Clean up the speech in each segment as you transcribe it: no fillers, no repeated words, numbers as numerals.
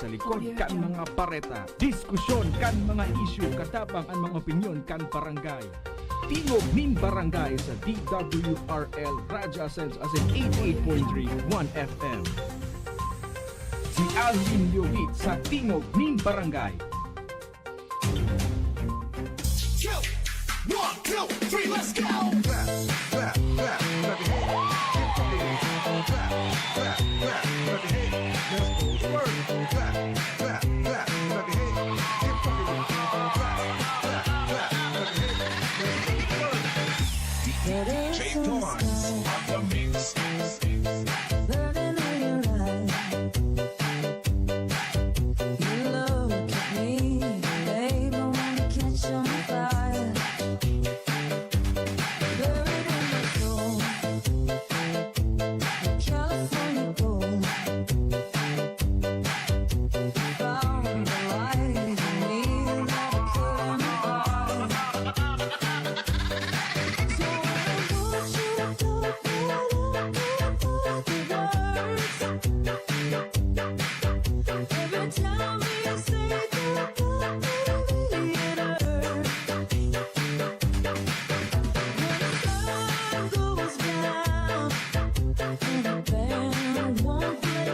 sa likod kan mga pareta. Diskusyon kan mga isyu katabang ang mga opinyon kan barangay. Tingog nin barangay sa DWRL Raja Sense as in 88.3 1FM. Si Alvin Liobit sa Tingog nin barangay. 1, 2, 3, let's go! DJ Torrance on the mix. Burning in your eyes. You look at me, babe, I wanna catch on fire. Buried in my soul, the California gold. Found the light in me that I couldn't hide. So I want you to do it, every time we say goodbye, baby, it hurts. When the sun goes down and the band won't play,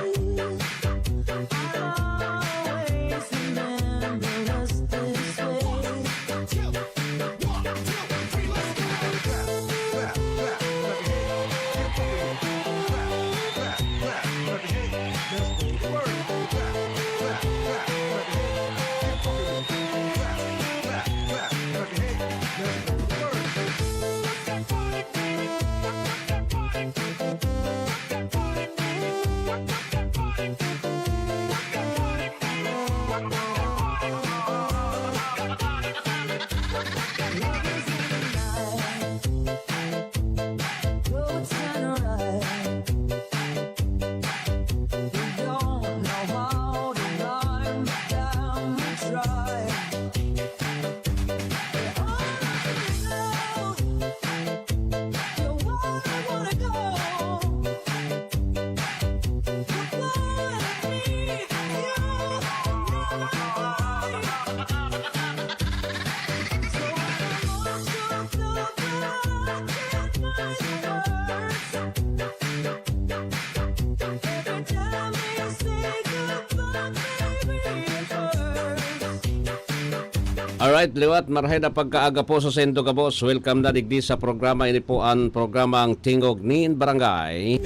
I'll always remember us this way. 2, 1, 2, 3, let's go! Roads turn right. We don't know how to rhyme, but damn, we try. All I know, you're where I wanna go. You're what I need, you never lie. So I want you to know that I can't find the words. Every time we say goodbye, baby, it hurts. Alright, liwat, marhay na pagkaaga po sa Sendo Kabos. Welcome na digdi sa programa. Ini po ang programang Tingog nin Barangay.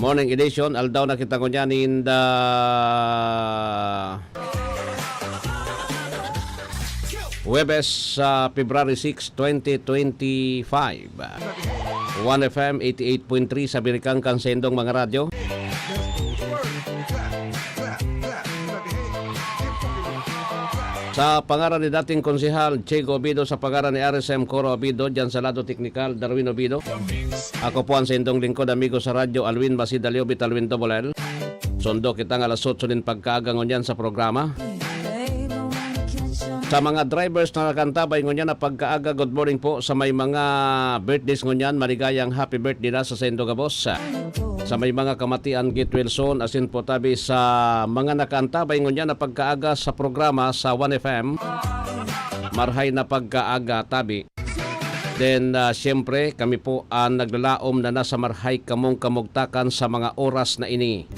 Morning edition, aldaw na kita ko niyan in the Webes sa February 6, 2025. 1FM 88.3 sa Birikang Kansendong mga radyo. Sa pangaran ni dating konsehal Chego Obido, sa pangaran ni RSM Coro Obido, dyan sa lado teknikal Darwin Obido. Ako po ang sendong lingkod, amigo sa radyo, Alwin Basidaliobit, Alwin Dobolel. Sondo kita ng alas 8 din pagkaagangon yan sa programa. Babe, I wanna catch on. Sa mga drivers na nakantabay ngunyan na pagkaaga, good morning po. Sa may mga birthdays ngunyan, maligayang happy birthday na sa Sendo Kabos. Sa may mga kamatian, get well soon, asin po tabi sa mga nakaantabay ngunyan na pagkaaga sa programa sa 1FM. Marhay na pagkaaga tabi. Then, siyempre, kami po ang naglalaom na nasa marhay kamong kamugtakan sa mga oras na ini.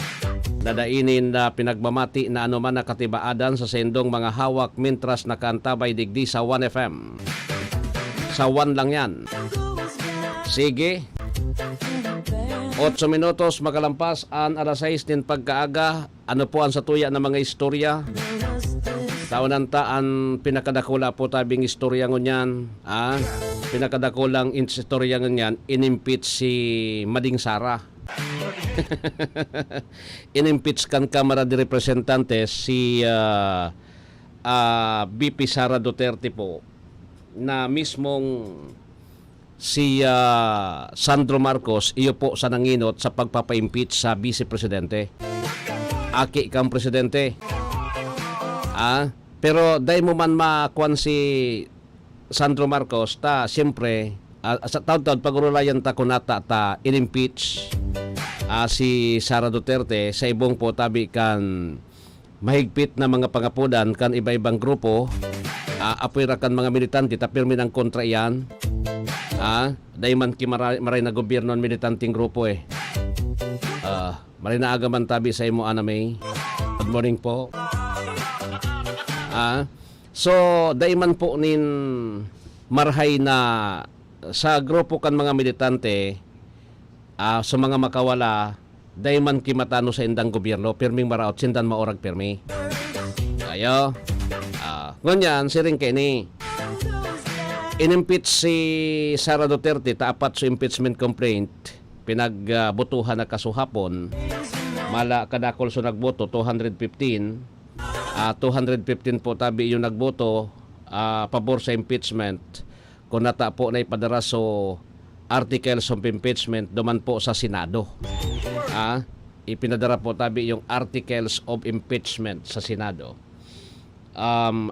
Dadainin na pinagmamati na anuman na katibaadan sa sendong mga hawak mintras nakaantabay digdi sa 1FM. Sa 1 lang yan. Sige. 8 minutos makalampas ang alas 6 din pagkaaga. Ano po ang satuya ng mga istorya? Taunan ta ang pinakadakula po tabing istorya ngunyan. Pinakadakulang istorya ngunyan, inimpeach si Mading Sara. Inimpeach kan Kamara de Representantes si VP Sara Duterte po, na mismong si Sandro Marcos iyo po sa nanginot sa pagpapa-impeach sa Vice Presidente. Aki kang presidente. Pero dahil mo man makuan si Sandro Marcos, ta siyempre sa taon-taon pagurulayan ta kunata ta in-impeach si Sara Duterte sa ibong po tabi kan mahigpit na mga pangapudan kan iba-ibang grupo, apoy ra kan mga militante tapirmi ng kontra iyan. Dahil man maray na gobyerno ang militanting grupo eh. Maray na agaman tabi sa imo aname. Good morning po. So dahil man po nin marhay na sa grupo kan mga militante, sa mga makawala, dahil man kimatano sa indang gobyerno, pirming maraot sindan maorag pirmi. Ayo. Ngunyan, siring kay ni inimpeach si Sara Duterte taapat sa impeachment complaint pinagbutuhan na kasuhapon mala kadakol so nagboto 215 po tabi yung nagboto pabor sa impeachment kung nata po na ipadara so articles of impeachment duman po sa Senado. Ipinadara po tabi yung articles of impeachment sa Senado. An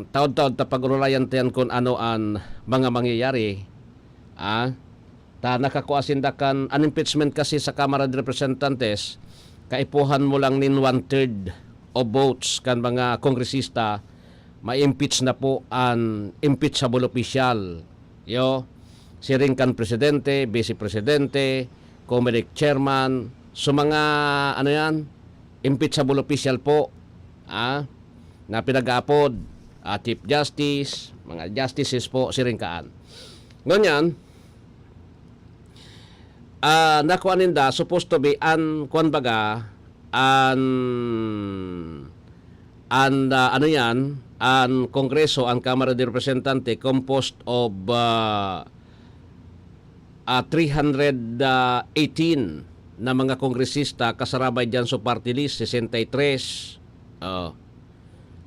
taod-taod ta pag-urulayan tayan kung ano an mga mangyayari, ta nakakuasindakan an impeachment kasi sa Kamara de Representantes, kaipuhan mo lang nin 1/3 of votes kan mga kongresista, ma-impeach na po an impeachable official. Siring kan presidente, vice presidente, Comelec chairman, so mga ano yan, impeachable official po, na pinag-aapod, Chief Justice, mga justices po, siringkaan. Ngunyan, nakuha ninda, supposed to be, kuan baga, ano yan, ang Kongreso, ang Kamara de Representante, composed of 318 na mga kongresista, kasarabay dyan sa party list, 63,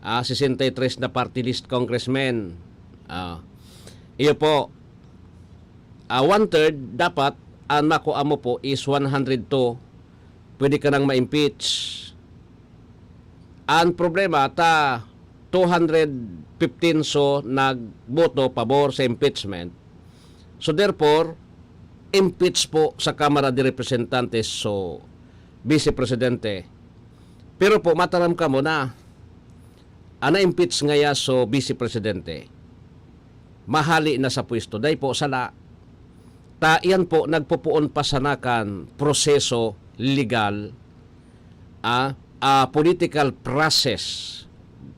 63 na party list congressmen. Iyo po, 1/3 dapat ang makuha mo po is 102. Pwede ka nang ma-impeach. Ang problema, 215 so nagboto pabor sa impeachment. So therefore, impeach po sa Kamara de Representantes so Vice Presidente. Pero po, mataram ka mo na, ana-impeach ngaya so Vice Presidente. Mahali na sa pwesto. Dahil po sala, iyan po nagpupuon pasanakan proseso legal, political process.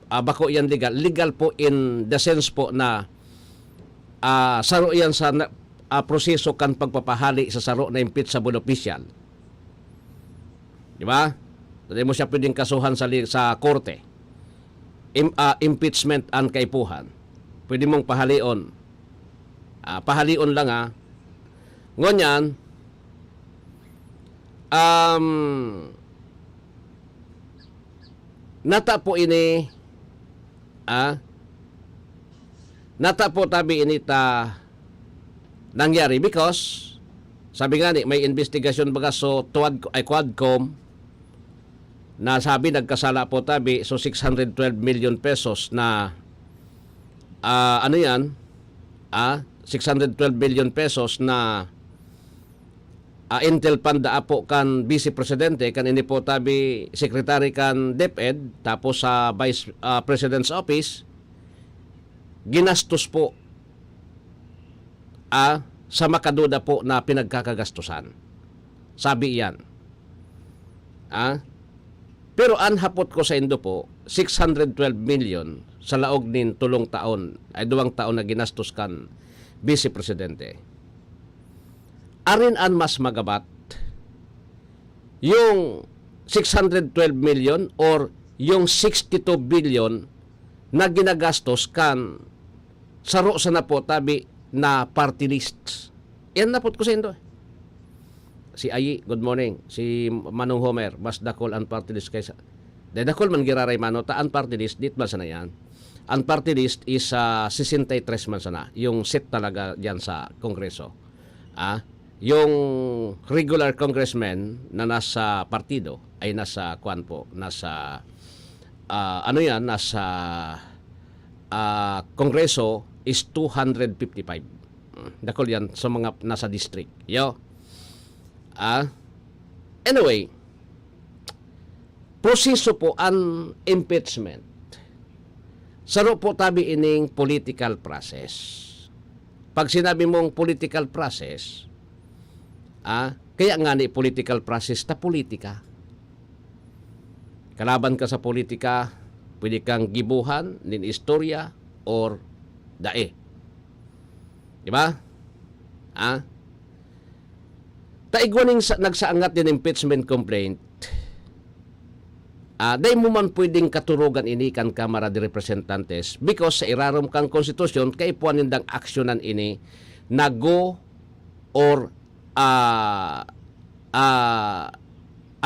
Bako yan legal. Legal po in the sense po na saro yan sa proseso kan pagpapahali sa saro na impeachable official. Di ba? Hindi mo siya pwedeng kasuhan sa korte. Impeachment ang kaipuhan. Pwede mong pahalion. Pahalion lang Ngunyan, nata po ini, nata po tabi ini nangyari because, sabi nga ni, may investigation baga so Quadcom, na sabi nagkasala po tabi so 612 million pesos na ano yan 612 billion pesos na intel panda po kan Vice Presidente kan ini po tabi Secretary kan DepEd tapos sa Vice President's Office ginastos po sa makaduda po na pinagkakagastusan. Sabi yan. Pero anhapot ko sa Indo po, 612 million sa laog nin tulong taon, ay 2 taon na ginastos kan Vice Presidente. Arin an mas magabat, yung 612 million or yung 62 billion na ginagastos kan saro sa na po tabi na party lists. Yan napot ko sa Indo. Si Ayi, good morning. Si Manong Homer, mas dakol ang party list kaysa. Dakol man giraray mano, ta ang party list, dit man sana yan. Ang party list is 63 man sana. Yung set talaga yan sa Kongreso. Yung regular congressman na nasa partido ay nasa kwan po, nasa nasa Kongreso is 255. Dakol yan sa mga nasa district. Anyway, proseso po ang impeachment. Saro po tabi ining political process. Pag sinabi mong political process, kaya nga ni political process ta politika. Kalaban ka sa politika, pwede kang gibuhan nin istorya or dae. Di ba? Taigwaning nagsaangat din impeachment complaint, day mo man pwedeng katurugan ini kan Kamara de Representantes because sa irarom kang konstitusyon kay puanindang aksyonan ini na go or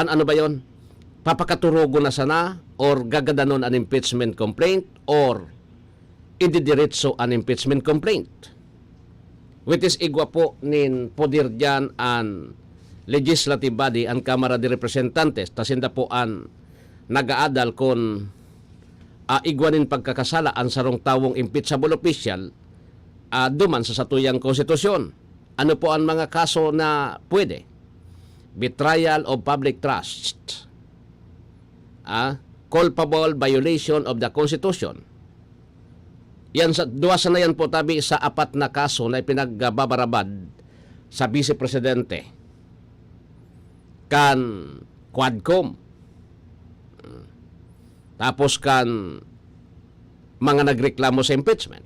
ano ba yon? Papakaturugo na sana or gagadanon an impeachment complaint or ididiretso an impeachment complaint. Which is igwa po nin poder dyan an legislative body ang Kamara de Representantes tasinda po an nagaadal kon igwanin pagkakasala ang sarong tawong impeachable official duman sa satuyang konstitusyon. Ano po ang mga kaso na pwede? Betrayal of public trust, culpable violation of the Constitution. Yan sa duwasa na yan po tabi sa 4 na kaso na ipinagbabarabad sa Vice Presidente kan Quadcom. Tapos kan mga nagreklamo sa impeachment.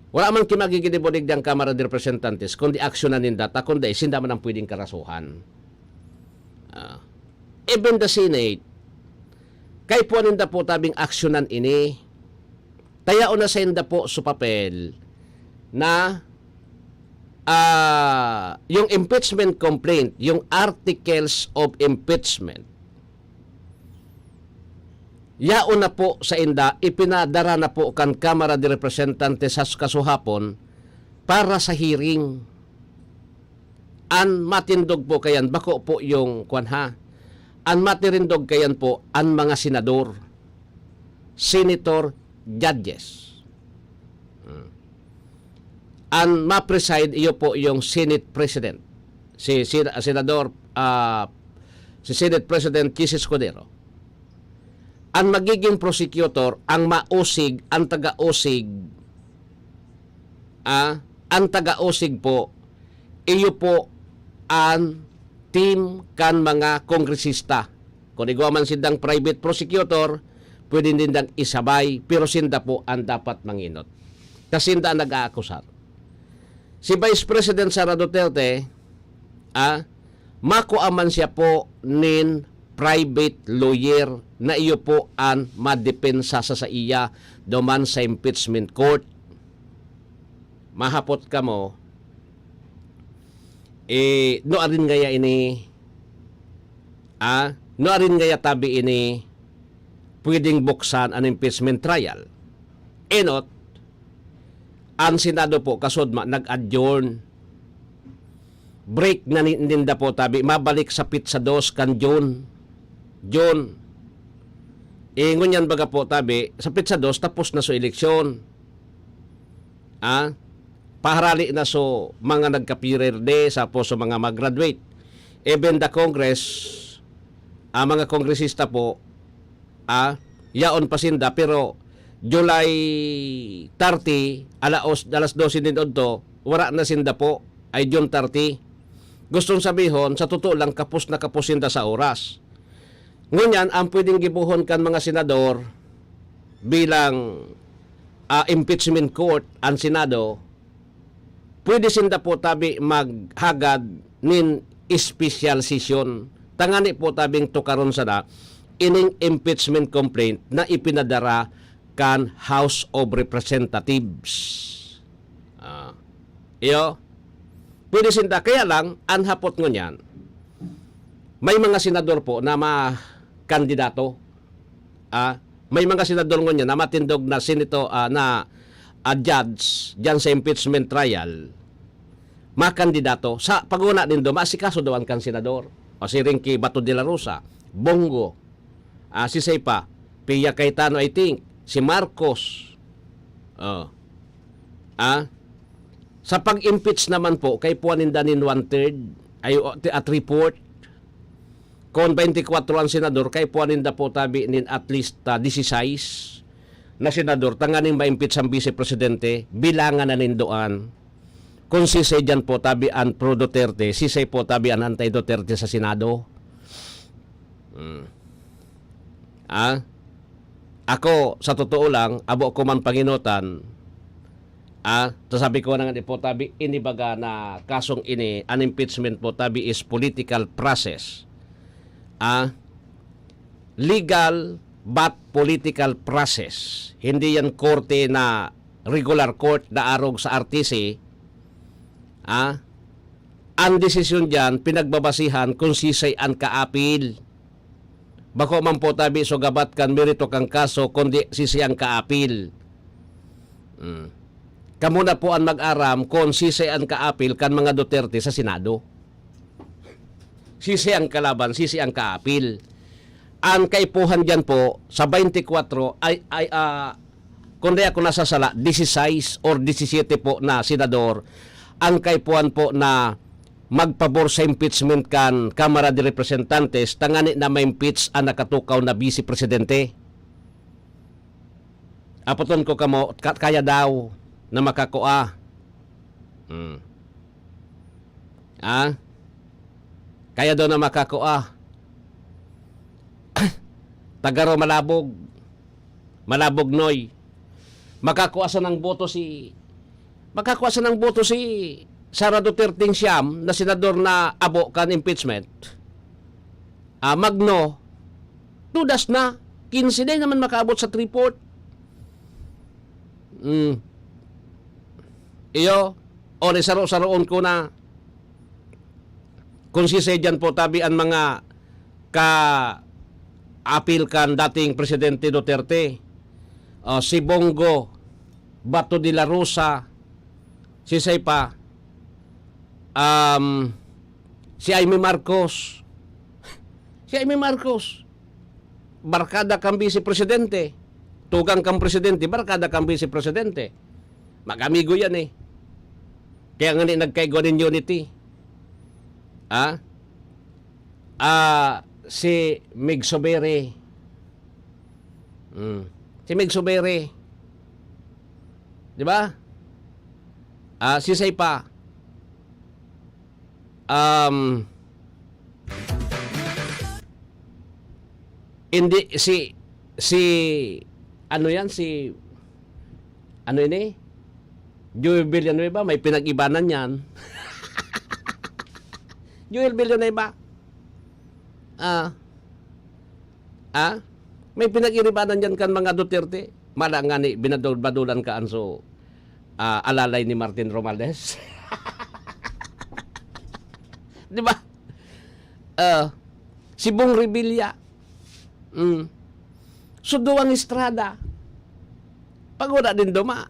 Wala man kimagigidibodig ng Kamara de Representantes kundi aksyonan nin data kundi sinda man ang pwedeng karasuhan. Even the Senate kay po ninda po tabing aksyonan ini tayaon na sa inda po sa papel na yung impeachment complaint, yung articles of impeachment yaon na po sa inda, ipinadara na po kan Kamara de Representantes sa kasuhapon para sa hearing. An matindog po kayan, bako po yung kwanha. An matirindog kayan po, an mga senador, senator, judges. An ma-preside iyo po yung Senate President, si Senador, si Senate President Chis Escudero. Ang magiging prosecutor, ang mausig, ang taga-usig, ang taga-usig po, iyo po ang team kan mga kongresista. Kung igawa man sindang private prosecutor, pwede din dang isabay, pero sinda po ang dapat manginot. Kasi sinda ang nag-aakusar. Si Vice President Sara Duterte, makuaman siya po nin private lawyer na iyo po ang madepensa sa iya duman sa impeachment court. Mahapot ka mo, no arin gaya ini, no arin gaya tabi ini, pwedeng buksan ang impeachment trial. Enot, ang Senado po, kasodma, nag-adjourn. Break na ninda po tabi, mabalik sa pizza dos kan John. Ngunyan baga po tabi, sa pizza dos, tapos na so eleksyon. Paharali na so mga nagkapirerde, sa po so mga mag-graduate. Even the Congress, mga kongresista po, yaon pasinda, pero July 30, alas 12 din odto, wala na sinda po, ay June 30. Gustong sabihin, sa totoo lang, kapos na kapos sinda sa oras. Ngunyan, ang pwedeng gibuhon kan mga senador bilang impeachment court ang Senado, pwede sinda po tabi maghagad nin special session. Tangani po tabing tukaron sana ining impeachment complaint na ipinadara kan House of Representatives. Pwede sinda. Kaya lang, anhapot ngunyan, may mga senador po na kandidato. May mga senador ngunyan na matindog na senator na judge dyan sa impeachment trial, makandidato sa paguna din do masikaso daw ang kan senador. O si Rinky Bato de la Rosa, Bongo, si Seipa, Pia Cayetano, I think, si Marcos. Sa pag-impeach naman po, kay puanin danin 1/3 at report. Kung 24 ang senador, kay puanin da po tabi nin at least 16 na senador, tanganing ma-impeach ang vice-presidente, bilangan na nindoan. Kung sisay dyan po tabi ang pro-Duterte, sisay po tabi ang anti-Duterte sa Senado. Ako, sa totoo lang, abo ko man panginutan, sabi ko na nga po tabi, inibaga na kasong ini, an impeachment po tabi is political process. Legal but political process. Hindi yan korte na regular court na arog sa RTC. Ang desisyon dyan, pinagbabasihan kung sisay ang kaapil. Bako man po tabi, so gabat kan merito kang kaso, kundi sisay ang kaapil. Kamuna po ang mag-aram kung sisay ang kaapil kan mga Duterte sa Senado. Sisay ang kalaban, sisay ang kaapil. Ang kaipuhan dyan po sa 24 kundi ako nasasala 16 or 17 po na senador, ang kaipuhan po na magpabor sa impeachment kan Kamara de Representantes, tangani na ma-impeach ang nakatukaw na vice presidente. Apoton ko kamo kaya daw na makakuha. Kaya daw na makakuha. Tagaro malabog. Malabog noy. Makakuha sa ng boto si Sara Duterte siyam na senador na abo kan impeachment. Magno tudas na 15 din naman makaabot sa 3/4. Iyo o saro-saroon ko na kung sisedyan po tabi ang mga ka-apil kan dating Presidente Duterte, si Bongo, Bato de la Rosa, si Saypa, si Aimee Marcos, barkada kang vice-presidente, tugang kang presidente, barkada kang vice-presidente. Mag-amigo yan eh. Kaya nga nagkaigo ng unity. Si Mig Sobere. Si Mig Sobere. Di ba? Si Saypa. Hindi si ano yan ano ini? Joel Villanueva, may pinag-ibanan yan. Joel Villanueva. May pinag-iribanan yan kan mga Duterte. Mala nga ni binadul-badulan ka anso alalay ni Martin Romales. Di ba? Si Bong Revilla. Suduang Estrada. Pagoda din duma.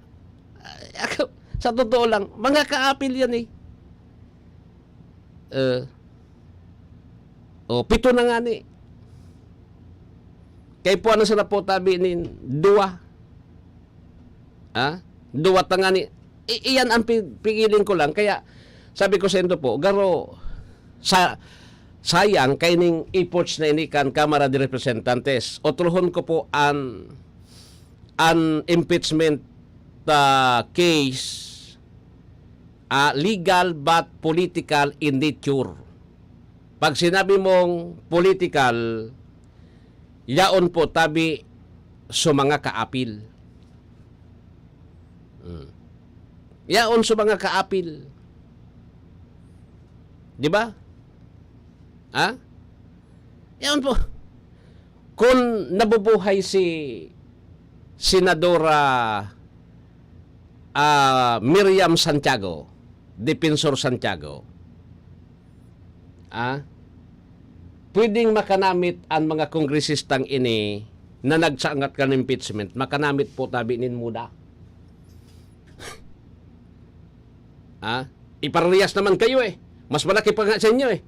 Sa totoo lang, mga kaapil yan eh. Pito na nga ni. Kaya po ano sa po tabi ni dua. Dua ta nga ni. Iyan ang pigiling ko lang. Kaya sabi ko sa ito po, garo sayang kay ning efforts na ini kan Kamara de Representantes. Otruhon ko po an impeachment case legal but political in nature. Pag sinabi mong political, yaon po tabi sa mga kaapil. Yaon sa mga kaapil. Di ba? Yaon po. Kung nabubuhay si Senadora Miriam Santiago, Defensor Santiago, pwedeng makanamit ang mga kongresistang ini na nagsangat ka ng impeachment, makanamit po tabi nin muda. Iparehas naman kayo eh. Mas malaki pa nga sa inyo eh.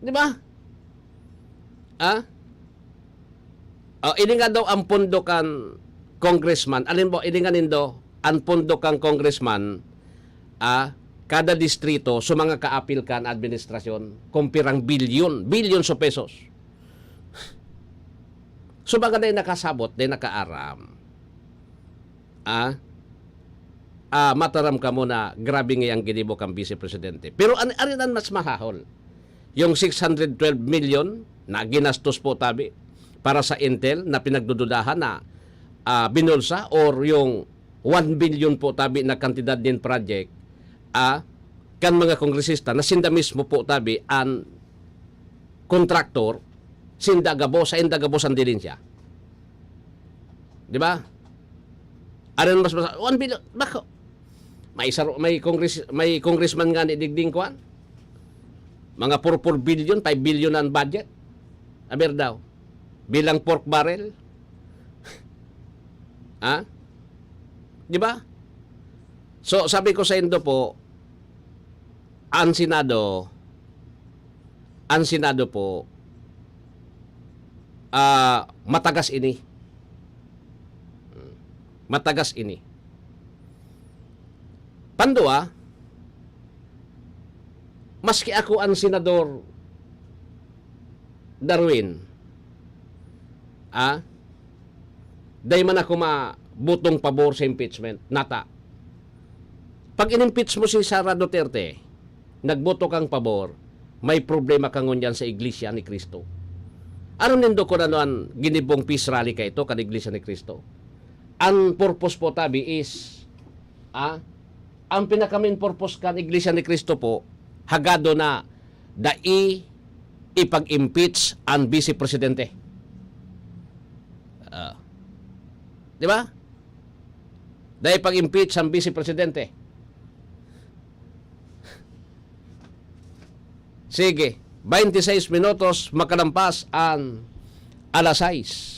Di ba? Ini nga daw ang pondo kan congressman. Alin po, ini nga nindo, ang pondo kang congressman, kada distrito sa mga kaapil kan administrasyon kumpirang billions of pesos. So baga na nakasabot, na nakaaram. Mataram ka mo na grabe ngayang ginibo kang Vice Presidente. Pero arinan mas mahahol. Yung 612 million na ginastos po tabi para sa Intel na pinagdududahan na binulsa or yung 1 billion po tabi na kantidad din project kan mga kongresista na sinda mismo po tabi ang kontraktor sa indagabos ang dilin siya. Di ba? Aron mas 1 billion. Bako? May congressman nga ni digding kuan. Mga 4 billion, 5 billion ang budget. Aber daw. Bilang pork barrel. Di ba? So sabi ko sa Indo po, ang Senado po matagas ini. Matagas ini. Pandua, maski ako ang Senador Darwin, day man ako mabutong pabor sa impeachment, nata. Pag in-impeach mo si Sara Duterte, nagboto kang pabor, may problema kang ngunyan sa Iglesia ni Cristo. Ano nindo ko na noan ginibong peace rally ka ito, kan Iglesia ni Cristo? Ang purpose po tabi is, ang pinaka-main purpose kan Iglesia ni Cristo po, hagado na ipag-impeach ang Vice Presidente. Di ba? Ipag-impeach ang Vice Presidente. Sige, 26 minutos makalampas ang alas 6.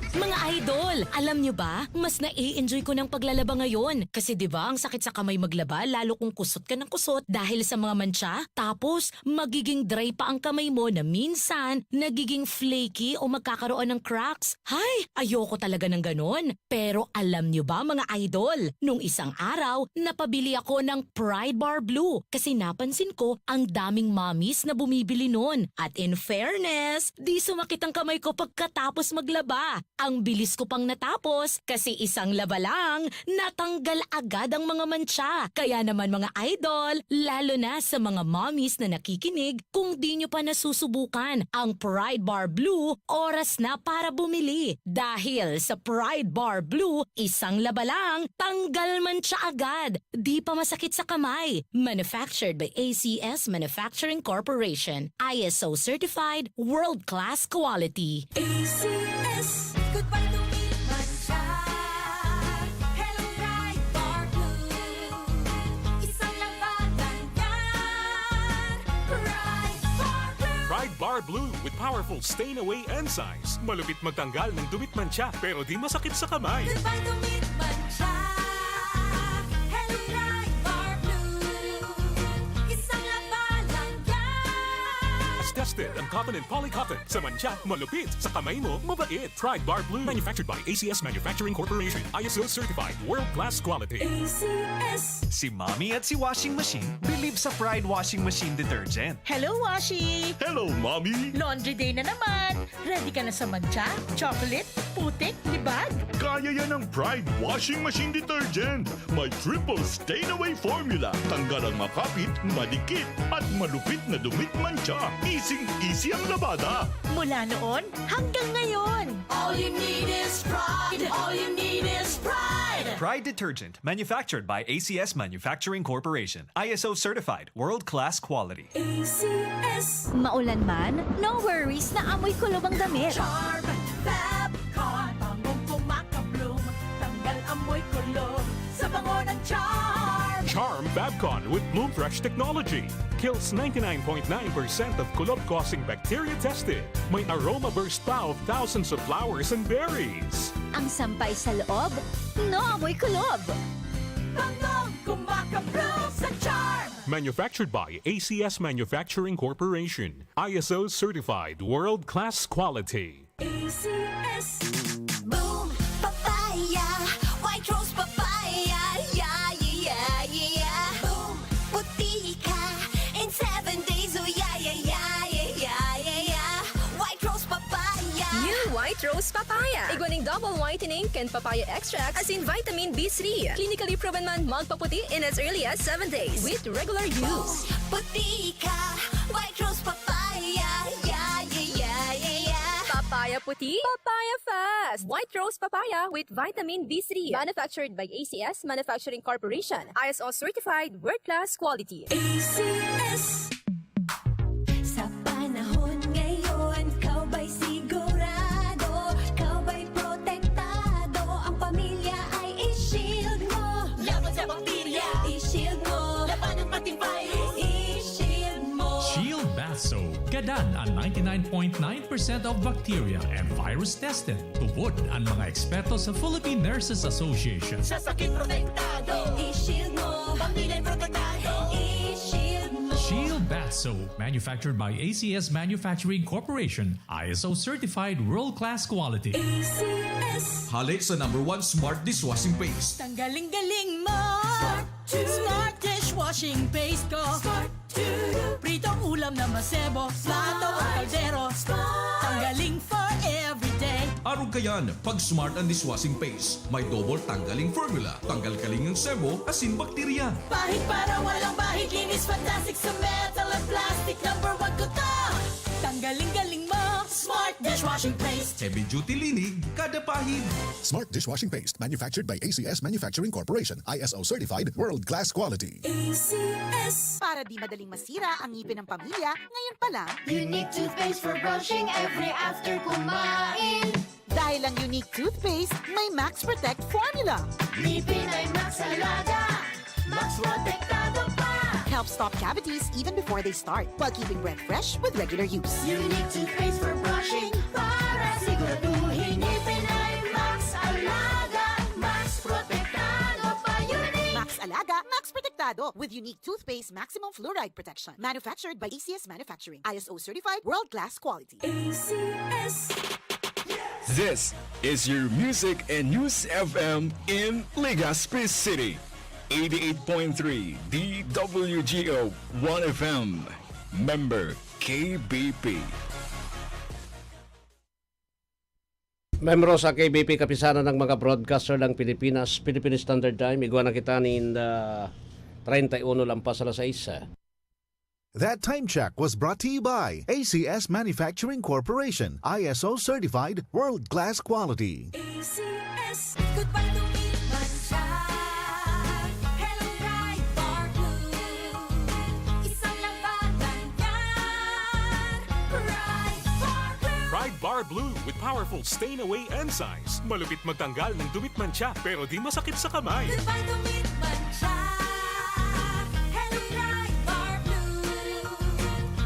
Mga idol, alam nyo ba, mas nai-enjoy ko ng paglalaba ngayon. Kasi 'di ba ang sakit sa kamay maglaba, lalo kung kusot ka ng kusot dahil sa mga mantsa. Tapos, magiging dry pa ang kamay mo na minsan, nagiging flaky o magkakaroon ng cracks. Hay, ayoko talaga ng ganon. Pero alam nyo ba mga idol, nung isang araw, napabili ako ng Pride Bar Blue. Kasi napansin ko, ang daming mommies na bumibili nun. At in fairness, di sumakit ang kamay ko pagkatapos maglaba. Ang bilis ko pang natapos kasi isang laba lang, natanggal agad ang mga mantsa. Kaya naman mga idol, lalo na sa mga mommies na nakikinig, kung di nyo pa nasusubukan ang Pride Bar Blue, oras na para bumili. Dahil sa Pride Bar Blue, isang laba lang, tanggal mantsa agad. Di pa masakit sa kamay. Manufactured by ACS Manufacturing Corporation. ISO certified, world-class quality. ACS, goodbye to me, Mancha. Hello, Pride Bar Blue. Isang labanan yan. Pride Bar Blue. Pride Bar Blue with powerful stain-away enzymes. Malupit magtanggal ng dumit mantsa pero di masakit sa kamay. Goodbye to me, Mancha. Hello, Pride Bar Blue. Isang labanan yan. As tested ang cotton and polycotton. Sa mantsa, malupit. Sa kamay mo, mabait. Pride Bar Blue. Manufactured by ACS Manufacturing Corporation. ISO certified. World-class quality. ACS. Si Mommy at si Washing Machine believe sa Pride Washing Machine Detergent. Hello, Washi! Hello, Mommy! Laundry day na naman! Ready ka na sa mantsa, chocolate, putik, libag? Kaya yan ang Pride Washing Machine Detergent. May triple stain-away formula. Tanggal ang makapit, madikit, at malupit na dumit mantsa. Easy ang labada. Mula noon hanggang ngayon! All you need is pride. All you need is pride. Pride Detergent, manufactured by ACS Manufacturing Corporation. ISO certified, world-class quality. ACS. Maulan man, no worries na amoy kulob ang damit. Charm, Fabcon, bangong kumakabloom, tanggal amoy kulob sa bango ng charm. Charm Fabcon with Bloom Fresh technology. Kills 99.9% of kulob-causing bacteria tested. May aroma burst pa of thousands of flowers and berries. Ang sampay sa loob, no amoy kulob. Bangong kumakabloom sa charm. Manufactured by ACS Manufacturing Corporation. ISO certified, world-class quality. ACS. Boom, papaya, white rose papaya, yeah, yeah, yeah. White Rose Papaya. Iguaning double whitening and papaya extract as in vitamin B3. Clinically proven man magpaputi in as early as 7 days with regular use. Puti ka, White Rose Papaya. Yeah, yeah, yeah, yeah, yeah. Papaya puti, papaya fast. White Rose Papaya with vitamin B3. Manufactured by ACS Manufacturing Corporation. ISO certified world-class quality. ACS. Sa panahon ngayon, kau ba'y sigurado? Kau ba'y protektado? Ang pamilya ay i-shield mo. Laban sa bakterya, i-shield mo. Laban ng pating virus, i-shield mo. Shield Bath Soap. Gadan ang 99.9% of bacteria and virus tested. Tupod ang mga eksperto sa Philippine Nurses Association. Sa sakit protektado, i-shield mo. Pamilya protektado, i-shield mo. Shield Bath Soap, manufactured by ACS Manufacturing Corporation, ISO certified world-class quality. ACS. Hali sa #1 Smart Dishwashing Paste. Tanggaling-galing mo. Smart dishwashing paste ko. Pritong ulam na masebo. Plato o kaldero. Tanggaling for everyday. Arog kayan, pag Smart and Dishwashing Paste, may double tanggaling formula. Tanggal kaling ng sebo, asin bakterya. Bahid para walang bahid. Linis fantastic sa metal at plastic. #1 ko to. Tanggaling-galing mo. Smart dishwashing paste. Heavy duty linig, kada pahid. Smart Dishwashing Paste, manufactured by ACS Manufacturing Corporation. ISO certified, world-class quality. ACS. Para di madaling masira ang ngipin ng pamilya, ngayon pa lang, Unique toothpaste for brushing every after kumain. dahil ang unique toothpaste, may Max Protect formula. Ngipin ay Max Alaga. Max protektado pa. Helps stop cavities even before they start, while keeping breath fresh with regular use. Unique toothpaste for brushing para siguraduhin ngipin ay Max Alaga. Max protektado pa. Unique. Max Alaga, Max Protectado with unique toothpaste maximum fluoride protection. Manufactured by ACS Manufacturing. ISO certified world-class quality. ACS. This is your Music and News FM in Legazpi City. 88.3 DWGO 1FM. Member KBP. Membro sa KBP, kapisanan ng mga broadcaster ng Pilipinas, Philippine Standard Time. Iguana kita ni 31 lampas alas 6. That time check was brought to you by ACS Manufacturing Corporation. ISO certified, world-class quality. ACS. Goodbye to me, Mancha. Hello, bright bar blue. Isang labanan yan. Bright bar blue. Pride Bar Blue with powerful stain-away enzymes. Malupit magtanggal ng dumit mancha pero di masakit sa kamay. Goodbye to me, Mancha. Hello, bright bar blue.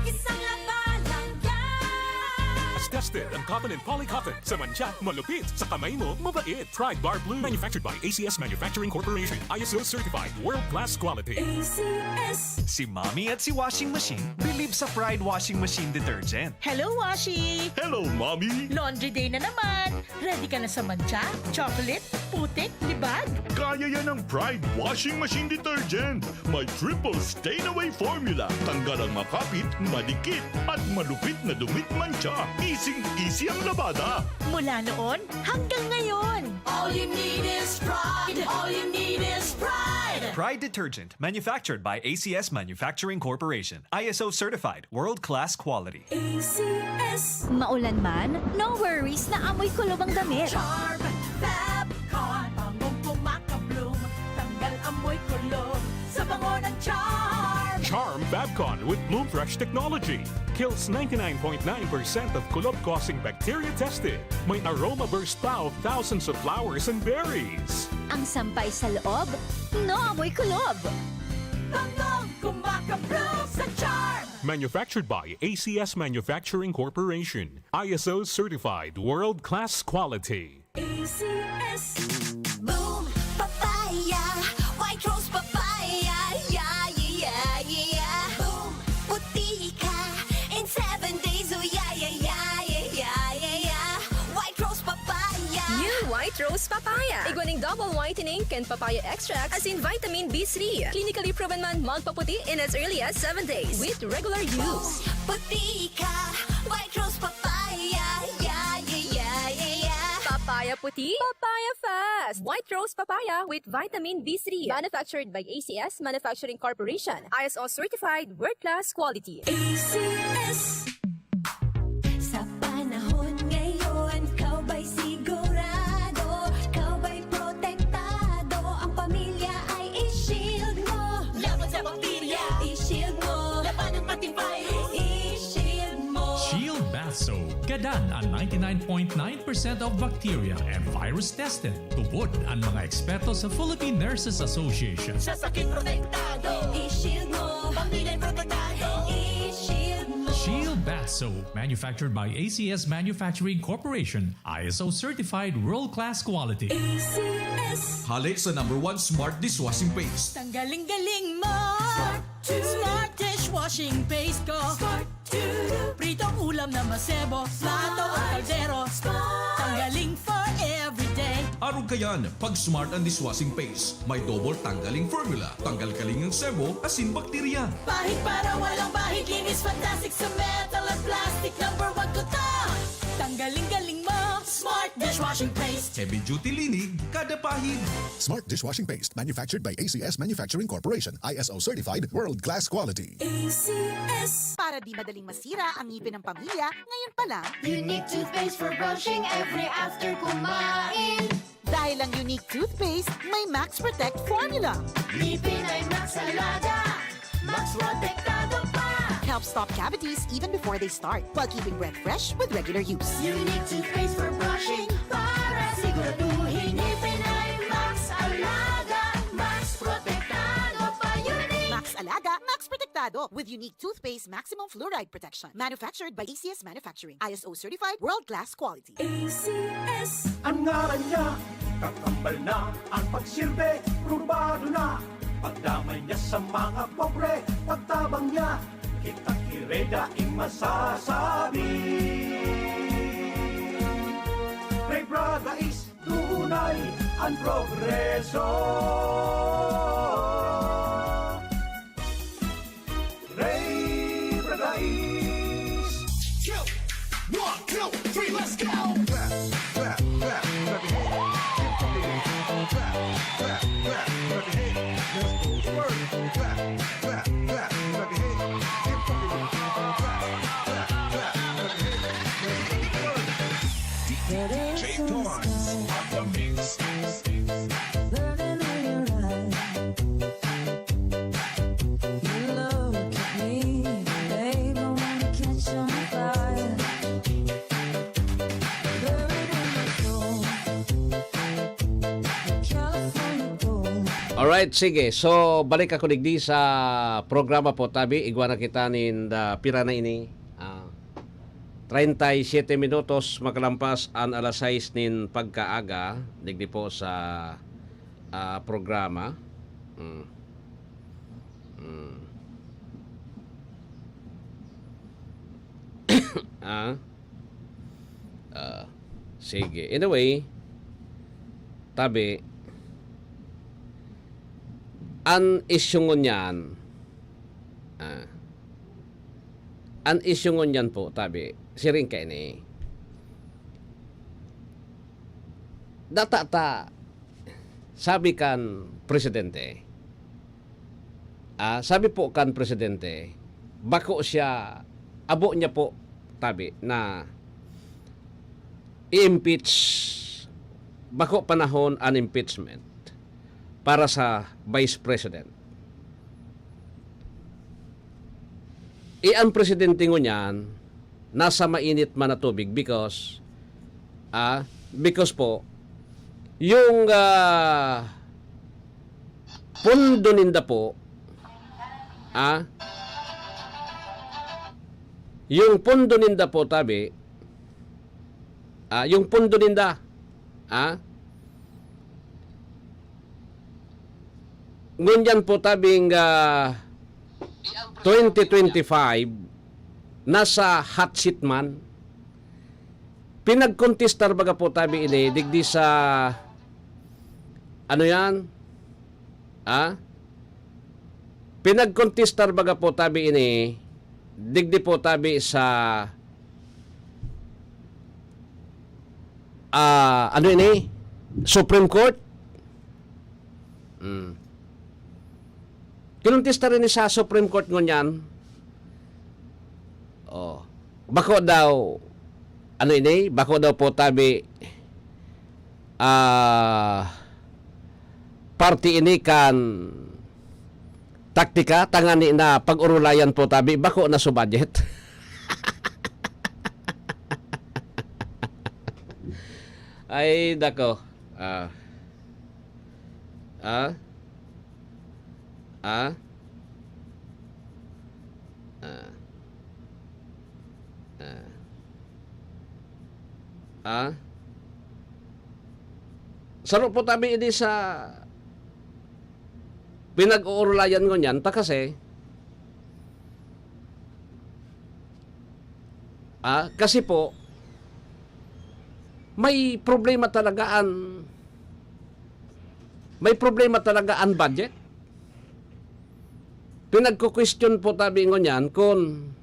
Isang labanan yan. As tested ang cotton and polycotton. Sa mancha, malupit. Sa kamay mo, mabait. Pride Bar Blue. Manufactured by ACS Manufacturing Corporation. ISO certified. World-class quality. ACS. Si Mommy at si Washing Machine believe sa Pride Washing Machine Detergent. Hello, Washi! Hello, Mommy! Laundry day na naman. Ready ka na sa mancha, chocolate, putik, libag? Kaya yan ang Pride Washing Machine Detergent. May triple stain-away formula. Tanggal ang makapit, madikit, at malupit na dumit mancha. Easy ang labada. Mula noon hanggang ngayon. All you need is pride. All you need is pride. Pride Detergent. Manufactured by ACS Manufacturing Corporation. ISO certified. World-class quality. ACS. Maulan man, no worries na amoy kulob ang damit. Charm. Fabcon. Bangong pumakabloom. Tanggal amoy kulog. Sa bango ng charm. Charm Babcon with Bloom Fresh technology. Kills 99.9% of kulob-causing bacteria tested. May aroma burst pa of thousands of flowers and berries. Ang sampay sa loob, no amoy kulob. Bangong kumakabloom sa charm. Manufactured by ACS Manufacturing Corporation. ISO certified. World-class quality. ACS. Boom. Papaya. White Rose Papaya. Yeah, yeah, yeah, yeah. Boom. Puti ka. In 7 days. Oh, yeah, yeah, yeah, yeah, yeah, yeah, yeah. White Rose Papaya. New White Rose Papaya. Iguaning double whitening and papaya extract as in vitamin B3. Clinically proven man magpaputi in as early as 7 days with regular use. Puti ka. White Rose Papaya. Yeah, yeah, yeah, puti? Papaya Fast! White Rose Papaya with Vitamin D3. Manufactured by ACS Manufacturing Corporation. ISO certified world-class quality. ACS. Sa panahon ngayon, kau ba'y sigurado? Kau ba'y protektado? Ang pamilya ay i-shield mo. Laban sa bakterya, I-shield mo. laban ng pating virus. I-shield mo. Shield Bath Soap. Gadan ang 99.9% of bacteria and virus tested. Tubod ang mga eksperto sa Philippine Nurses Association. Sa sakit protektado, I-shield mo. pamilya'y protektado. I-shield mo. Shield Bath Soap, manufactured by ACS Manufacturing Corporation, ISO certified world-class quality. ACS. Halik sa #1 Smart Dishwashing Paste. Tanggaling-galing mo. Smart dishwashing paste ko. Smart 2. Pritong ulam na masebo, plato at kaldero. Tanggaling for everyday. Arog kayan, pag Smart ang Dishwashing Paste, may double tanggaling formula. Tanggal kaling ng sebo, asin bakterya. Bahid para walang bahid, linis fantastic sa metal at plastic. #1 ko to. Tanggaling-galing mo. Smart dishwashing paste. Heavy duty linig, kada pahid. Smart Dishwashing Paste, manufactured by ACS Manufacturing Corporation. ISO certified, world-class quality. ACS. Para di madaling masira ang ngipin ng pamilya, ngayon pa lang. Unique toothpaste for brushing every after kumain. Dahil ang unique toothpaste, may Max Protect formula. Ngipin ay Max Alaga. Max Protektado pa. Helps stop cavities even before they start, while keeping breath fresh with regular use. Unique toothpaste for brushing. Para siguraduhin ngipin ay Max Alaga. Max Protektado pa. Unique. Max Alaga, Max Protectado with unique toothpaste maximum fluoride protection. Manufactured by ACS Manufacturing. ISO certified world-class quality. ACS. Ang ngalan niya, kakambal na ang pagsilbi, probado na. Pagdamay niya sa mga pobre, pagtabang niya, kitang kiredaing masasabi. Ray Braga is tunay ang progreso. Ray Braga is... 1, 2, 3, let's go! Alright, sige. So, balik ako digdi sa programa po, tabi. Igwana kita nin pira na ini. 37 minutos makalampas an alas 6 nin pagkaaga. Digdi po sa programa. Sige. Anyway, tabi, an isyungon yan po, tabi, siring ka ini. Datata, sabi kan presidente, sabi po kan presidente, bako siya, abo niya po, tabi, na i-impeach, bako panahon an impeachment para sa Vice President. Ang presidente ngo niyan, nasa mainit man na tubig because po, yung pondo ninda po, yung pondo ninda po, tabi, yung pondo ninda, ngunyan po tabing 2025 nasa hot seat man, pinagkontestar baga po tabi ini digdi sa ano yan, pinagkontestar baga po tabi ini digdi po tabi sa ano ini? Supreme Court. Kinuntista rin ni sa Supreme Court ngunyan. Bako daw ano ini? Bako daw po tabi party ini kan taktika tangani na pag-urulayan po tabi bako na sa budget. Ay dako. Saro po tabi ini sa pinag-uurulayan ko niyan ta kasi po may problema talaga ang budget. Pinagko-question po tabi ngo niyan kung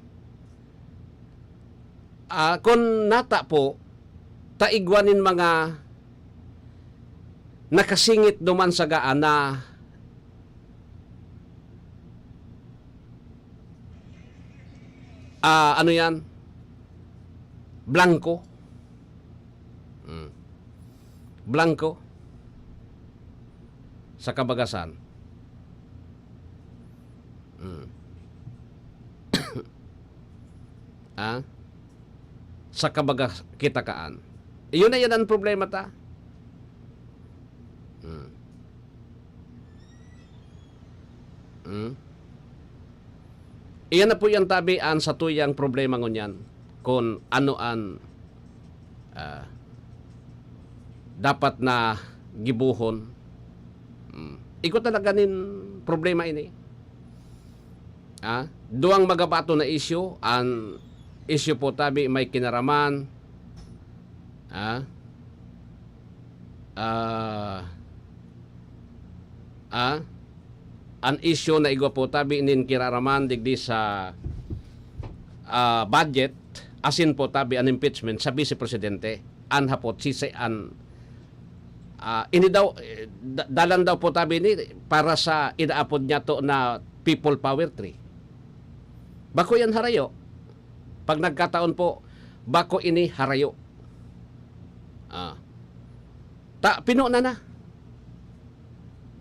nata po taigwanin mga nakasingit duman sa gaan na ano yan? Blanco. Blanco sa kabagasan. Sa kabagas kitakaan. Iyon na yan ang problema ta. Iyan na po yung tabian sa tuyang problema ngunyan kung ano ang dapat na gibuhon. Iko talaga nin problema ini. Duang magabato na issue, ang issue po tabi may kinaraman. An issue na igwa po tabi nin kiraraman digdi sa budget asin po tabi an impeachment sa Vice Presidente an hapot sisi an ini daw dalan daw po tabi ni para sa inaapod niya to na people power tree. Bako yan harayo. Pag nagkataon po bako ini harayo. Pino na.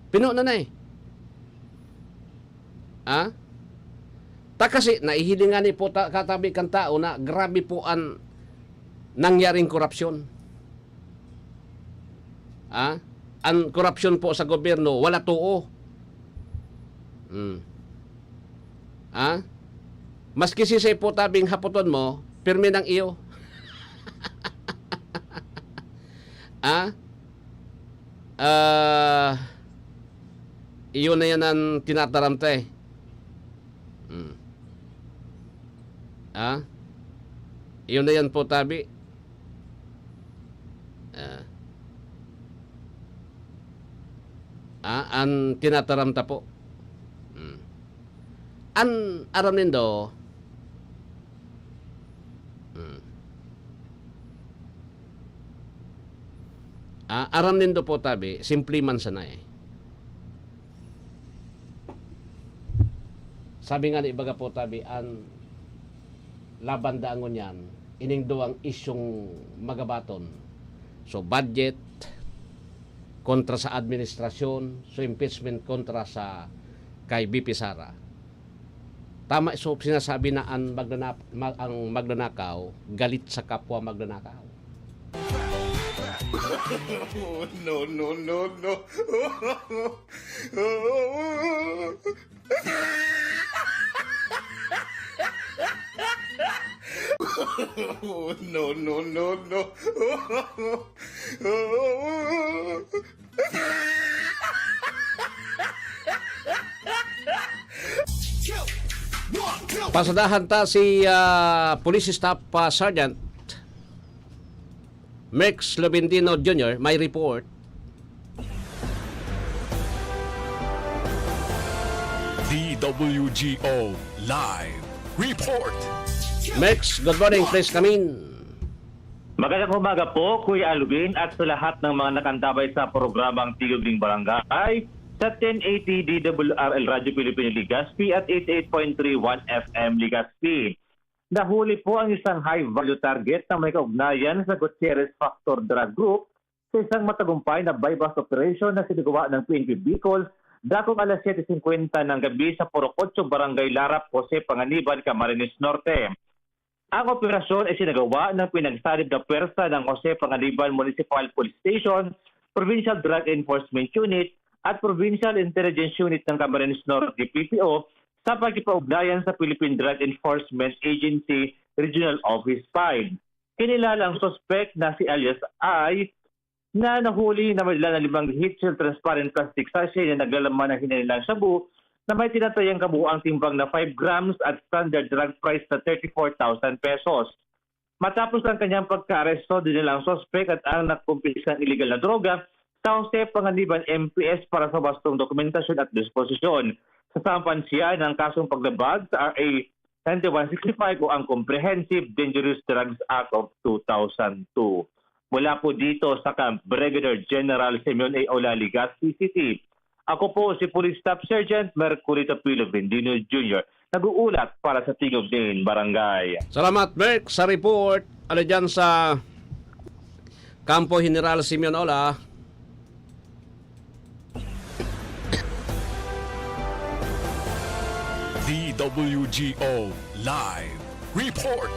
Pino na eh. Kasi naihilingan ni po katabi kan tao na grabe po ang nangyaring korupsyon. Ang korupsyon po sa gobyerno wala tuo. Maski sisay po tabing hapoton mo, pirmi ng iyo. Iyon na yan ang tinataramta eh. Iyon na yan po tabi. Ang tinataramta po. Ang aram nindo aram nindo po tabi, simple man sana eh. Sabi nga ni ibaga po tabi, ang laban daangon yan, ining duwang isyong magabaton. So budget kontra sa administrasyon, so impeachment kontra sa kay BP Sara. Tama, so sinasabi na ang magnanakaw, galit sa kapwa magnanakaw. No. No. Pasadahan ta si Police Staff Sergeant Mex Lobendino Jr. may report. DWGO Live Report. Mex, good morning. Please come in. Magandang umaga po, Kuya Alvin, at sa lahat ng mga nakantabay sa programang Tigugling Barangay sa 1080 DWRL Radio Pilipino Legazpi at 88.31 FM Legazpi. Nahuli po ang isang high-value target na may kaugnayan sa Gutierrez Factor Drug Group sa isang matagumpay na bypass operation na sinagawa ng PNP Bicol dakong alas 7:50 ng gabi sa Purok 8, Barangay Larap, Jose Panganiban, Camarines Norte. Ang operasyon ay sinagawa ng pinagsanib na pwersa ng Jose Panganiban Municipal Police Station, Provincial Drug Enforcement Unit at Provincial Intelligence Unit ng Camarines Norte PPO sa pagkipaugnayan sa Philippine Drug Enforcement Agency Regional Office 5. Kinilala ang suspect na si alias I na nahuli na may dala ng 5 heat-seal transparent plastic sachet na naglalaman ng hinanilang shabu na may tinatayang kabuuang timbang na 5 grams at standard drug price na 34,000 pesos. Matapos ang kanyang pagka-aresto, dinala ang suspect at ang nakumpisang illegal na droga sa Jose Panganiban MPS para sa wastong dokumentasyon at disposisyon. Sasampan siya ng kasong paglabag sa RA 9165 o ang Comprehensive Dangerous Drugs Act of 2002. Mula po dito sa Camp Brigadier General Simeon A. Ola, Legazpi City. Ako po si Police Staff Sergeant Mercury Tapilo Vendino Jr. Nag-uulat para sa Tigugling Barangay. Salamat, Merc, sa report. Ano dyan sa Campo General Simeon Ola? DWGO Live Report.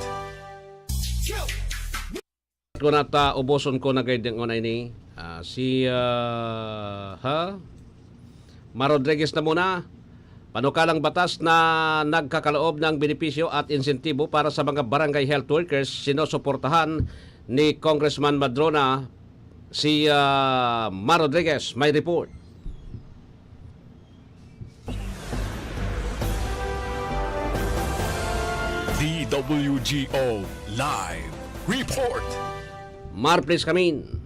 Kung nata uboson ko na kayo din ni si Rodriguez na muna. Panukalang batas na nagkakaloob ng benepisyo at insentibo para sa mga barangay health workers sinusuportahan ni Congressman Madrona. Si Rodriguez may report. DWGO Live Report. Please come in.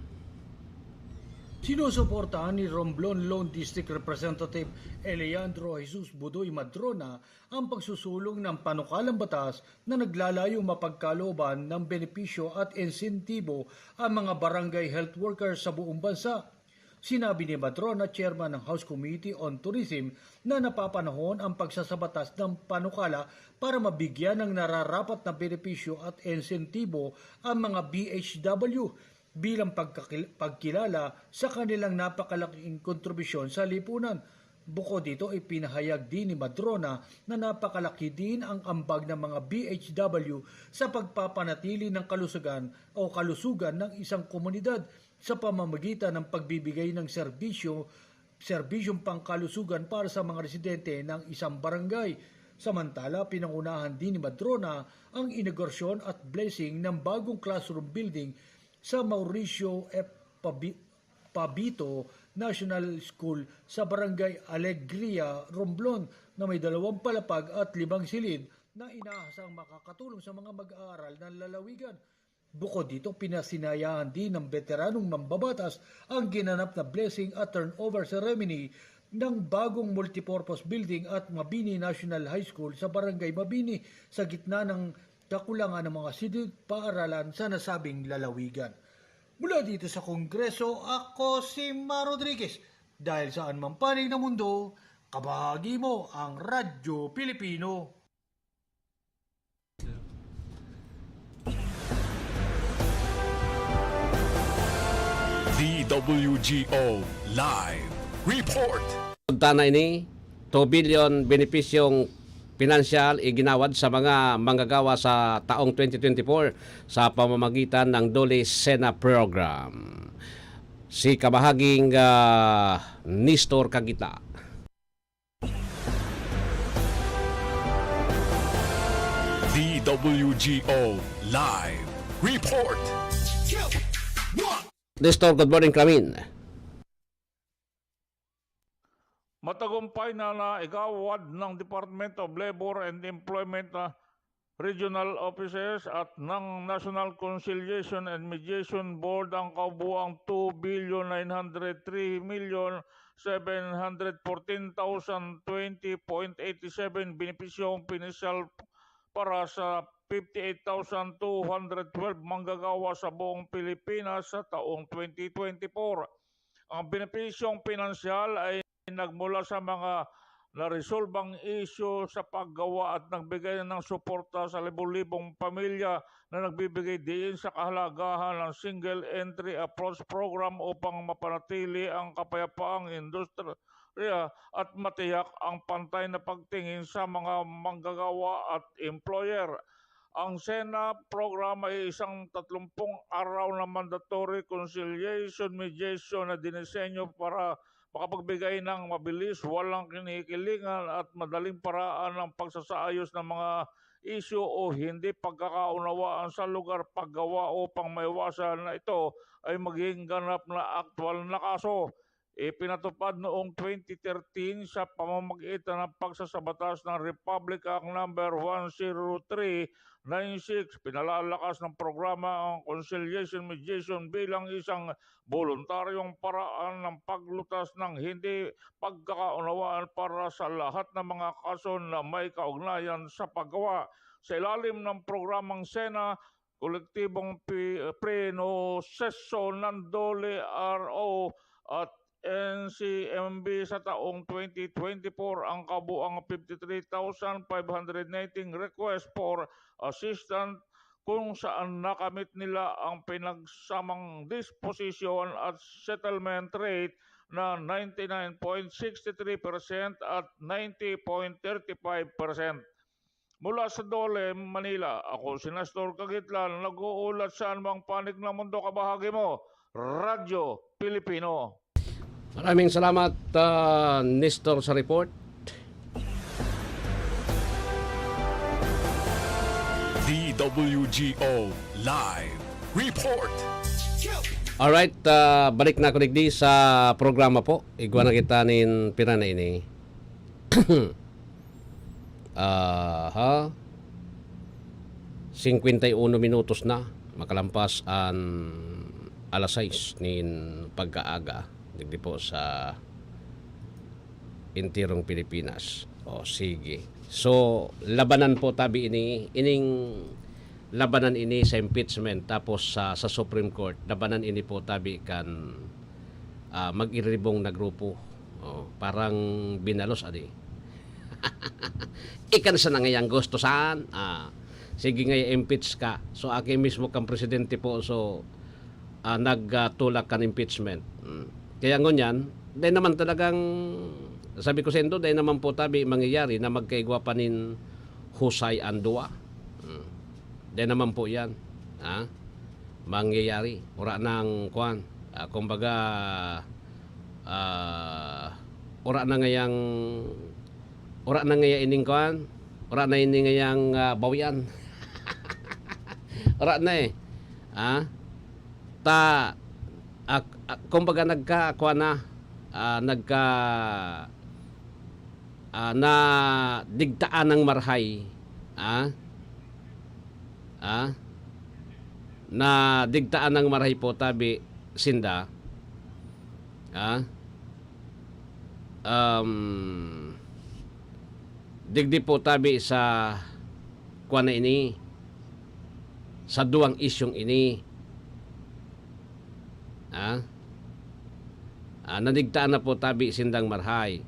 Sinusuportahan ni Romblon Lone District Representative Eleandro Jesus Budoy Madrona ang pagsusulong ng panukalang batas na naglalayo mapagkalooban ng benepisyo at insentibo ang mga barangay health workers sa buong bansa. Sinabi ni Madrona, chairman ng House Committee on Tourism, na napapanahon ang pagsasabatas ng panukala para mabigyan ng nararapat na benepisyo at insentibo ang mga BHW bilang pagkilala sa kanilang napakalaking kontribusyon sa lipunan. Bukod dito, ipinahayag din ni Madrona na napakalaki din ang ambag ng mga BHW sa pagpapanatili ng kalusugan ng isang komunidad sa pamamagitan ng pagbibigay ng serbisyong pangkalusugan para sa mga residente ng isang barangay. Samantala, pinangunahan din ni Madrona ang inaugurasyon at blessing ng bagong classroom building sa Mauricio F. Pabito National School sa Barangay Alegria, Romblon na may 2 palapag at 5 silid na inaasang makakatulong sa mga mag-aaral ng lalawigan. Bukod dito, pinasinayahan din ng veteranong mambabatas ang ginanap na blessing at turnover ceremony ng bagong multipurpose building at Mabini National High School sa Barangay Mabini sa gitna ng kakulangan ng mga silid paaralan sa nasabing lalawigan. Mula dito sa Kongreso, ako si Rodriguez. Dahil saan man panig ng mundo, kabahagi mo ang Radyo Pilipino. DWGO Live Report. Tana ini 2 billion benepisyong pinansyal iginawad sa mga manggagawa sa taong 2024 sa pamamagitan ng Dole Sena Program. Si kabahaging Nestor Kagita. DWGO Live Report. Nestor, good morning, Kramin. Matagumpay na naigawad ng Department of Labor and Employment Regional Offices at ng National Conciliation and Mediation Board ang kabuuang 2,903,714,020.87 benepisyong pinansyal para sa 58,212 manggagawa sa buong Pilipinas sa taong 2024. Ang benepisyong pinansyal ay nagmula sa mga naresolbang issue sa paggawa at nagbigay ng suporta sa libu-libong pamilya na nagbibigay diin sa kahalagahan ng Single Entry Approach Program upang mapanatili ang kapayapaang industriya at matiyak ang pantay na pagtingin sa mga manggagawa at employer. Ang SENA program ay isang 30 araw na mandatory conciliation mediation na dinisenyo para makapagbigay ng mabilis, walang kinikilingan at madaling paraan ng pagsasaayos ng mga isyu o hindi pagkakaunawaan sa lugar paggawa upang maiwasan na ito ay maging ganap na aktwal na kaso. Ipinatupad noong 2013 sa pamamagitan ng pagsasabatas ng Republic Act No. 10396. Pinalalakas ng programa ang conciliation mediation bilang isang voluntaryong paraan ng paglutas ng hindi pagkakaunawaan para sa lahat ng mga kaso na may kaugnayan sa paggawa. Sa ilalim ng programang SENA, kolektibong prenoseso ng DOLE RO at NCMB sa taong 2024 ang kabuang 53,519 request for assistance kung saan nakamit nila ang pinagsamang disposition at settlement rate na 99.63% at 90.35%. Mula sa Dole, Manila, ako si Nestor Cagitlan, nag-uulat sa anumang panig ng mundo kabahagi mo, Radyo Pilipino. Maraming salamat, Nestor, sa report. DWGO Live Report. Alright, balik na ko digdi sa programa po. Igwa na kita nin pira na ini. 51 minutos na makalampas ang alas 6 nin pagkaaga digdi po sa intirong Pilipinas. O sige. So labanan po tabi ining labanan ini sa impeachment tapos sa Supreme Court. Labanan ini po tabi kan mag-iribong na grupo. Parang binalos adi. Ikan sa nangayang gusto saan? Sige nga impeach ka. So aki mismo kang presidente po so nagtulak kan impeachment. Kaya ngunyan, dahil naman talagang sabi ko sa endo, dahil naman po tabi mangyayari na magkaigwa pa nin husay ang dua. Dahil naman po yan. Mangyayari. Ura ng kuan. Kumbaga, ura na ngayang ining kuan. Ura na ining ngayang bawian. Ura na eh. Kumbaga na digtaan ng marhay na digtaan ng marhay po tabi sinda digdi po tabi sa kuan na ini sa duwang isyong ini nadigtaan na po tabi sindang marhay.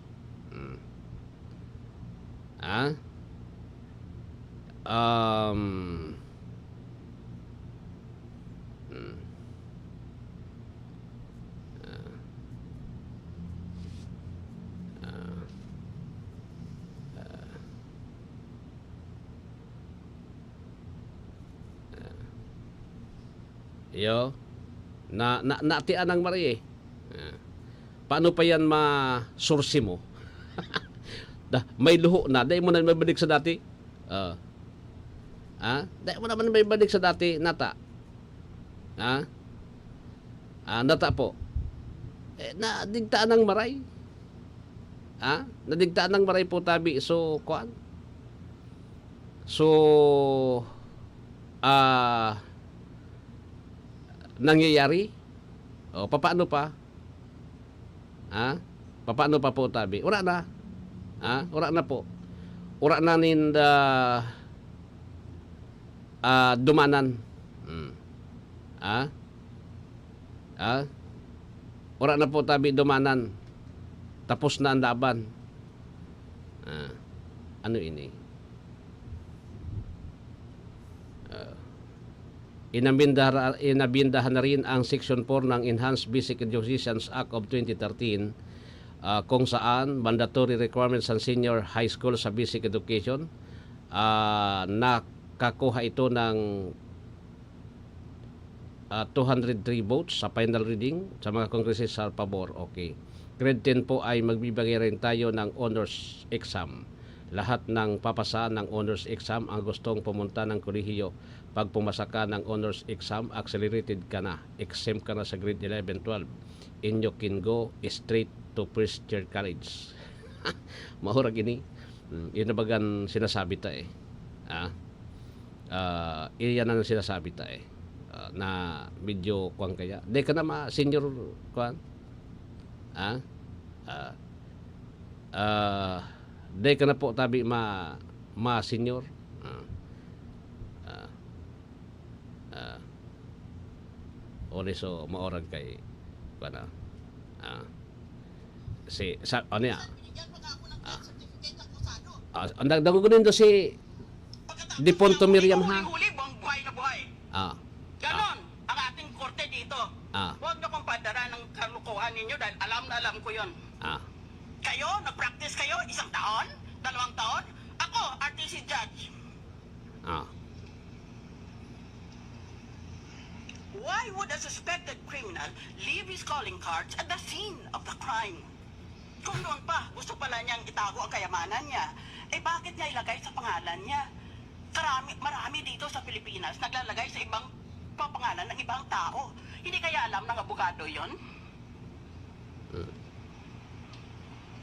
Yo natian ang mari eh. Paano pa yan ma-source mo? May luho na. Dahil mo na mabalik sa dati. Dahil mo naman mabalik sa dati, nata. Nata po. Nadigtaan ng maray. Nadigtaan ng maray po tabi. So, kuan? So, nangyayari? Paano pa? Paano pa po tabi? Ura na. Ura na po. Ura na dumanan. Ora na po tabi dumanan. Tapos na ang laban. Ano ini? Inabindahan na rin ang Section 4 ng Enhanced Basic Education Act of 2013 kung saan mandatory requirements sa senior high school sa basic education. Nakakuha ito ng 203 votes sa final reading sa mga kongreses sa pabor. Okay. Grade 10 po ay magbibigay rin tayo ng honors exam. Lahat ng papasa ng honors exam ang gustong pumunta ng kolehiyo. Pag pumasa ka ng honors exam, accelerated ka na. Exempt ka na sa grade 11, 12. And you can go straight to first year college. Mahura gini. Yun na bagan sinasabi ta eh. Iyan ang sinasabi ta eh. Na medyo kuwan kaya. Di ka na ma-senior kuwan? Di ka na po tabi ma-senior. Uli so maorag kay kuwan ano yan? Ang dagugunin to si Diponto Miriam ha? Ganon ang ating korte dito. Huwag na kong padara ng kalukuhan ninyo dahil alam ko yon. Kayo, nag-practice kayo 1 taon, 2 taon. Ako, RTC judge. Why would a suspected criminal leave his calling cards at the scene of the crime? Kung noon pa, gusto pala niyang itago ang kayamanan niya, bakit niya ilagay sa pangalan niya? Marami dito sa Pilipinas naglalagay sa ibang papangalan ng ibang tao. Hindi kaya alam ng abogado yon?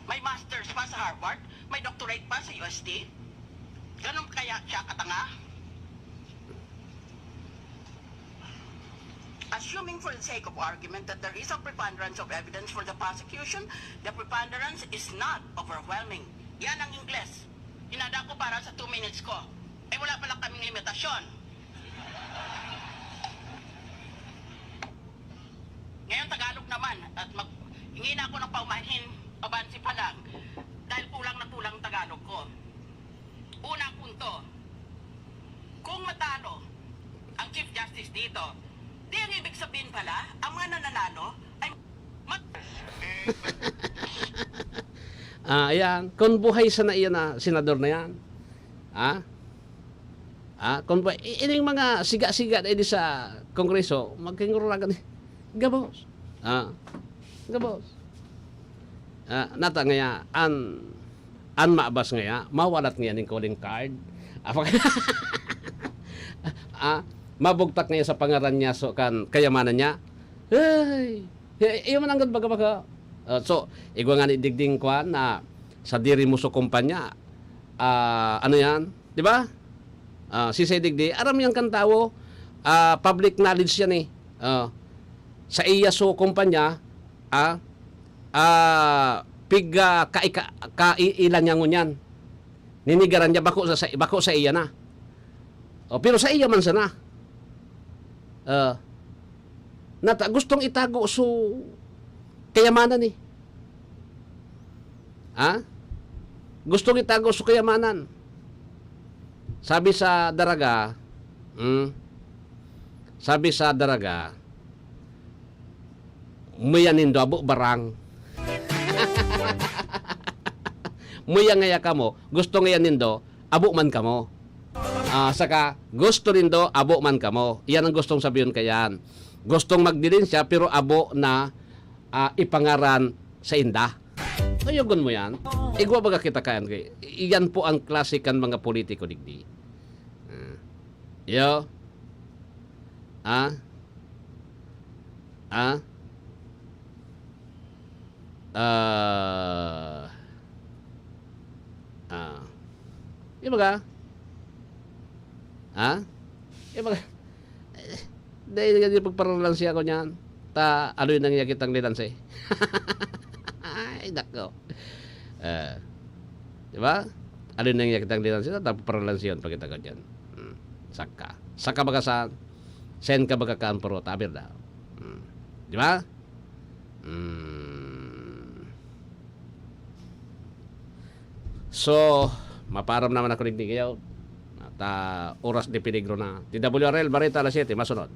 May master's pa sa Harvard, may doctorate pa sa UST. Ganun kaya siya katanga? Assuming for the sake of argument that there is a preponderance of evidence for the prosecution, the preponderance is not overwhelming. Yan ang Ingles. Inada ko para sa 2 minutes ko. Wala pala kaming limitasyon. Ngayon Tagalog naman at hingi na ako ng paumanhin abansi pa lang dahil kulang na kulang Tagalog ko. Unang punto, kung matalo ang Chief Justice dito, di ang ibig sabihin pala, ang mga nananalo ay Ayan, kung buhay sa na iyan na senador na yan. Kung buhay, ining mga siga-siga na sa kongreso, magkingurulagan eh. Gabos. Gabos. Nata ngaya, an maabas ngaya, mawalat ngaya ng calling card. Mabugtak niya sa pangaran niya so kan kayamanan niya. Iyo man anggad baga. So, igwa nga ni digding kwan na sa diri mo so kumpanya. Ano yan? 'Di ba? Si digdi, aram yang kan tawo, public knowledge yan eh. Sa iya so kumpanya, piga kailan niya ngunyan. Ninigaran niya bako sa iya na. Pero sa iya man sana. Nata gustong itago so kayamanan eh. Gustong itago so kayamanan. Sabi sa daraga, muyanin do abo barang. Muya ngaya kamo, gusto ngayanin do, abo man kamo. Saka gusto rin do, abo man kamo. Yan ang gustong sabihin kayan. Gustong magdilin siya pero abo na ipangaran sa inda. Ayugon mo yan. Igwa baga kita kayan kay. Iyan po ang klasikan mga politiko digdi. Yo. Ibaga? Ibaga? Dahil nga pagparalansi ako niyan. Ano yung nangyayakit ang lilansi? Ay, nako. Diba? Ano yung nangyayakit ang lilansi? Pagparalansi yun, pagkita ko dyan. Saka. Saka baga sa sen ka baga kan puro tabir daw. Di ba? So, maparam naman ako rin kayo. At oras di peligro na. TWRL, Barita, alas 7, masunod.